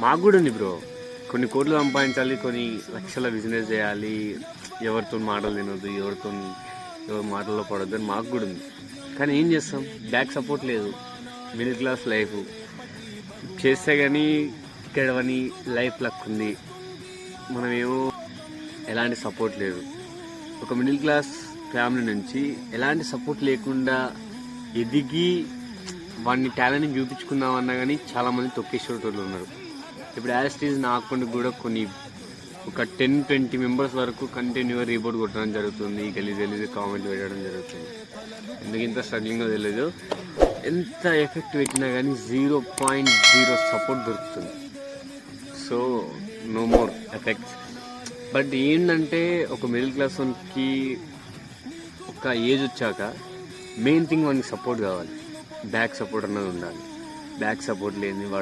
మాకు కూడా ఉంది బ్రో. కొన్ని కోట్లు సంపాదించాలి, కొన్ని లక్షల బిజినెస్ చేయాలి, ఎవరితో మాటలు తినొద్దు, ఎవరి మాటల్లో పడొద్దు అని మాకు కూడా ఉంది. కానీ ఏం చేస్తాం, బ్యాక్ సపోర్ట్ లేదు. మిడిల్ క్లాస్ లైఫ్ చేస్తే కానీ ఇక్కడ లైఫ్ లక్ ఉంది, మనమేమో ఎలాంటి సపోర్ట్ లేదు. ఒక మిడిల్ క్లాస్ ఫ్యామిలీ నుంచి ఎలాంటి సపోర్ట్ లేకుండా ఎదిగి వాడిని టాలెంట్ని చూపించుకుందామన్నా కానీ చాలామంది తొక్కేసేటోళ్ళు ఉన్నారు. ఇప్పుడు యాస్టీజ్ నా అకౌంట్ కూడా ఒక 10-20 మెంబర్స్ వరకు కంటిన్యూగా రిపోర్ట్ కొట్టడం జరుగుతుంది, గలీజ్ కామెంట్ పెట్టడం జరుగుతుంది. ఎందుకు ఇంత స్ట్రగ్లింగ్ తెలియదు. ఎంత ఎఫెక్ట్ పెట్టినా కానీ 0.0 సపోర్ట్ దొరుకుతుంది. So no more effects. But ఏంటంటే ఒక మిడిల్ క్లాస్ వానికి ఒక ఏజ్ వచ్చాక మెయిన్ థింగ్ వానికి సపోర్ట్ కావాలి, బ్యాక్ సపోర్ట్ అన్నది ఉండాలి. బ్యాక్ సపోర్ట్ లేని వాడు